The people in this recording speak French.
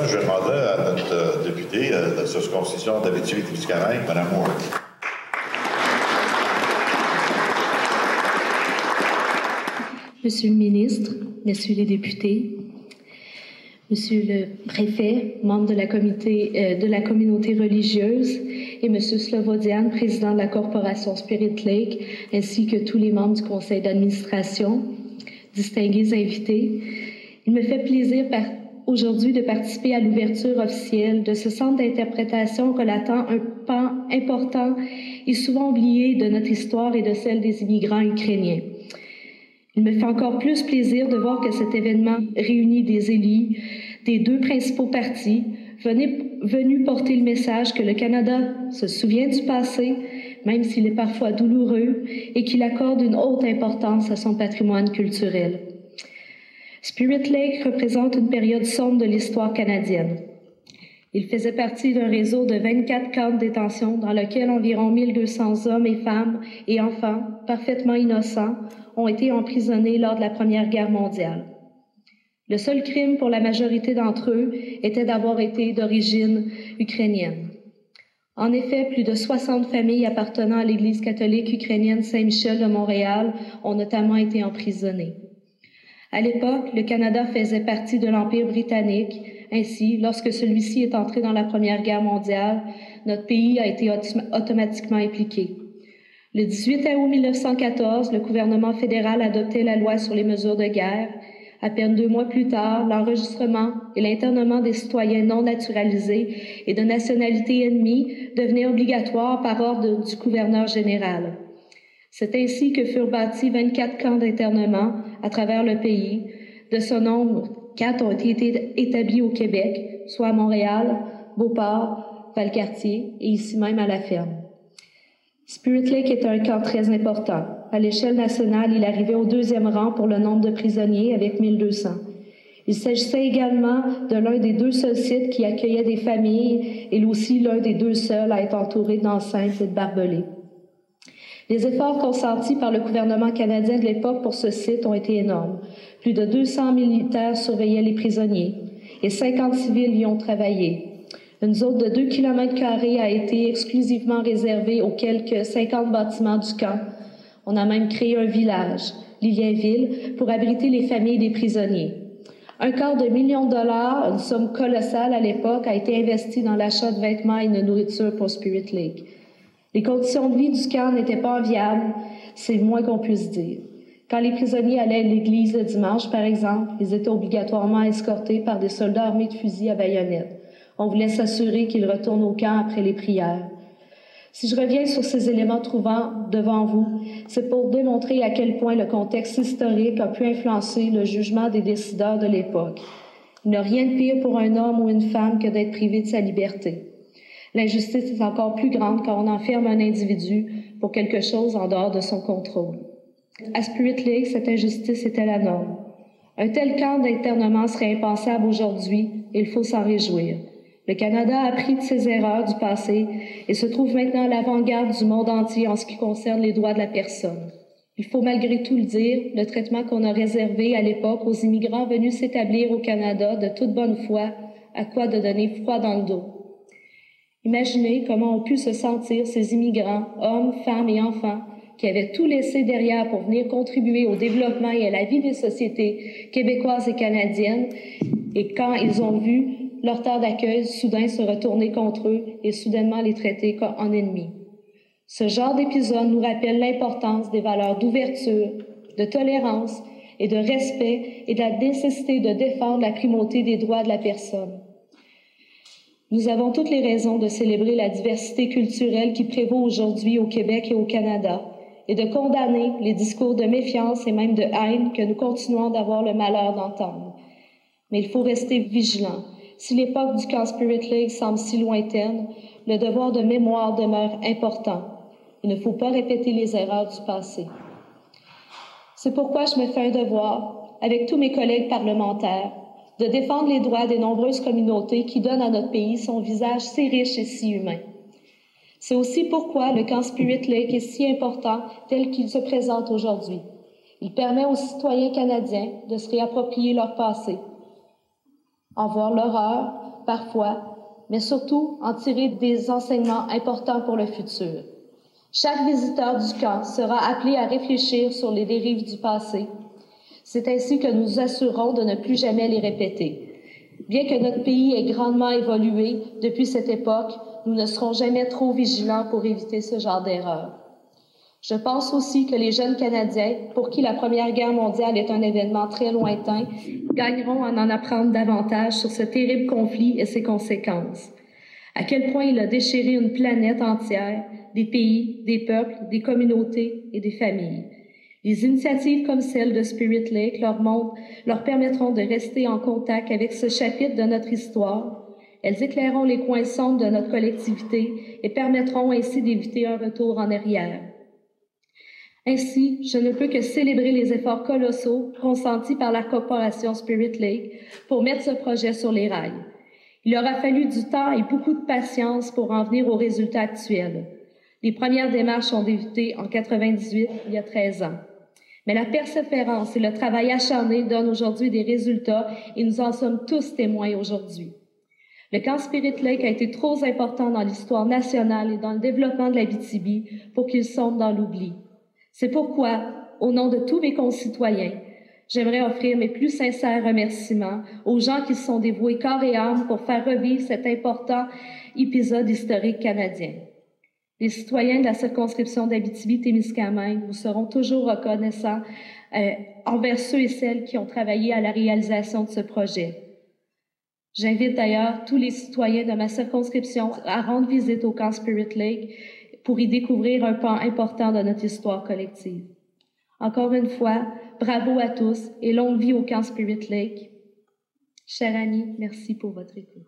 Je demandais à notre député de la circonscription d'Abitibi-Témiscamingue, Mme Moore. Monsieur le ministre, messieurs les députés, monsieur le préfet, membre de la communauté religieuse, et monsieur Slobodian, président de la corporation Spirit Lake, ainsi que tous les membres du conseil d'administration, distingués invités, il me fait plaisir aujourd'hui de participer à l'ouverture officielle de ce centre d'interprétation relatant un pan important et souvent oublié de notre histoire et de celle des immigrants ukrainiens. Il me fait encore plus plaisir de voir que cet événement réunit des élus des deux principaux partis venus porter le message que le Canada se souvient du passé, même s'il est parfois douloureux, et qu'il accorde une haute importance à son patrimoine culturel. Spirit Lake représente une période sombre de l'histoire canadienne. Il faisait partie d'un réseau de 24 camps de détention dans lequel environ 1200 hommes et femmes et enfants, parfaitement innocents, ont été emprisonnés lors de la Première Guerre mondiale. Le seul crime pour la majorité d'entre eux était d'avoir été d'origine ukrainienne. En effet, plus de 60 familles appartenant à l'Église catholique ukrainienne Saint-Michel de Montréal ont notamment été emprisonnées. À l'époque, le Canada faisait partie de l'Empire britannique. Ainsi, lorsque celui-ci est entré dans la Première Guerre mondiale, notre pays a été automatiquement impliqué. Le 18 août 1914, le gouvernement fédéral adoptait la loi sur les mesures de guerre. À peine 2 mois plus tard, l'enregistrement et l'internement des citoyens non naturalisés et de nationalité ennemie devenaient obligatoires par ordre du gouverneur général. C'est ainsi que furent bâtis 24 camps d'internement à travers le pays. De ce nombre, 4 ont été établis au Québec, soit à Montréal, Beauport, Valcartier et ici même à La Ferme. Spirit Lake est un camp très important. À l'échelle nationale, il arrivait au 2e rang pour le nombre de prisonniers avec 1200. Il s'agissait également de l'un des 2 seuls sites qui accueillait des familles et aussi l'un des 2 seuls à être entouré d'enceintes et de barbelés. Les efforts consentis par le gouvernement canadien de l'époque pour ce site ont été énormes. Plus de 200 militaires surveillaient les prisonniers et 50 civils y ont travaillé. Une zone de 2 km² a été exclusivement réservée aux quelques 50 bâtiments du camp. On a même créé un village, Lilienville, pour abriter les familles des prisonniers. $250 000, une somme colossale à l'époque, a été investie dans l'achat de vêtements et de nourriture pour Spirit Lake. Les conditions de vie du camp n'étaient pas enviables, c'est le moins qu'on puisse dire. Quand les prisonniers allaient à l'église le dimanche, par exemple, ils étaient obligatoirement escortés par des soldats armés de fusils à baïonnettes. On voulait s'assurer qu'ils retournent au camp après les prières. Si je reviens sur ces éléments trouvants devant vous, c'est pour démontrer à quel point le contexte historique a pu influencer le jugement des décideurs de l'époque. Il n'y a rien de pire pour un homme ou une femme que d'être privé de sa liberté. L'injustice est encore plus grande quand on enferme un individu pour quelque chose en dehors de son contrôle. À Spirit Lake, cette injustice était la norme. Un tel camp d'internement serait impensable aujourd'hui et il faut s'en réjouir. Le Canada a appris de ses erreurs du passé et se trouve maintenant à l'avant-garde du monde entier en ce qui concerne les droits de la personne. Il faut malgré tout le dire, le traitement qu'on a réservé à l'époque aux immigrants venus s'établir au Canada de toute bonne foi a quoi de donner froid dans le dos. Imaginez comment ont pu se sentir ces immigrants, hommes, femmes et enfants, qui avaient tout laissé derrière pour venir contribuer au développement et à la vie des sociétés québécoises et canadiennes, et quand ils ont vu leur terre d'accueil soudain se retourner contre eux et soudainement les traiter en ennemis. Ce genre d'épisode nous rappelle l'importance des valeurs d'ouverture, de tolérance et de respect et de la nécessité de défendre la primauté des droits de la personne. Nous avons toutes les raisons de célébrer la diversité culturelle qui prévaut aujourd'hui au Québec et au Canada et de condamner les discours de méfiance et même de haine que nous continuons d'avoir le malheur d'entendre. Mais il faut rester vigilant. Si l'époque du camp Spirit Lake semble si lointaine, le devoir de mémoire demeure important. Il ne faut pas répéter les erreurs du passé. C'est pourquoi je me fais un devoir, avec tous mes collègues parlementaires, de défendre les droits des nombreuses communautés qui donnent à notre pays son visage si riche et si humain. C'est aussi pourquoi le camp Spirit Lake est si important tel qu'il se présente aujourd'hui. Il permet aux citoyens canadiens de se réapproprier leur passé, en voir l'horreur, parfois, mais surtout en tirer des enseignements importants pour le futur. Chaque visiteur du camp sera appelé à réfléchir sur les dérives du passé. C'est ainsi que nous nous assurerons de ne plus jamais les répéter. Bien que notre pays ait grandement évolué depuis cette époque, nous ne serons jamais trop vigilants pour éviter ce genre d'erreur. Je pense aussi que les jeunes Canadiens, pour qui la Première Guerre mondiale est un événement très lointain, gagneront à en apprendre davantage sur ce terrible conflit et ses conséquences. À quel point il a déchiré une planète entière, des pays, des peuples, des communautés et des familles. Les initiatives comme celle de Spirit Lake leur permettront de rester en contact avec ce chapitre de notre histoire. Elles éclaireront les coins sombres de notre collectivité et permettront ainsi d'éviter un retour en arrière. Ainsi, je ne peux que célébrer les efforts colossaux consentis par la corporation Spirit Lake pour mettre ce projet sur les rails. Il aura fallu du temps et beaucoup de patience pour en venir au résultat actuel. Les premières démarches ont débuté en 1998, il y a 13 ans. Mais la persévérance et le travail acharné donnent aujourd'hui des résultats et nous en sommes tous témoins aujourd'hui. Le camp Spirit Lake a été trop important dans l'histoire nationale et dans le développement de l'Abitibi pour qu'il sombre dans l'oubli. C'est pourquoi, au nom de tous mes concitoyens, j'aimerais offrir mes plus sincères remerciements aux gens qui se sont dévoués corps et âme pour faire revivre cet important épisode historique canadien. Les citoyens de la circonscription d'Abitibi-Témiscamingue vous seront toujours reconnaissants envers ceux et celles qui ont travaillé à la réalisation de ce projet. J'invite d'ailleurs tous les citoyens de ma circonscription à rendre visite au camp Spirit Lake pour y découvrir un pan important de notre histoire collective. Encore une fois, bravo à tous et longue vie au camp Spirit Lake. Chère Annie, merci pour votre écoute.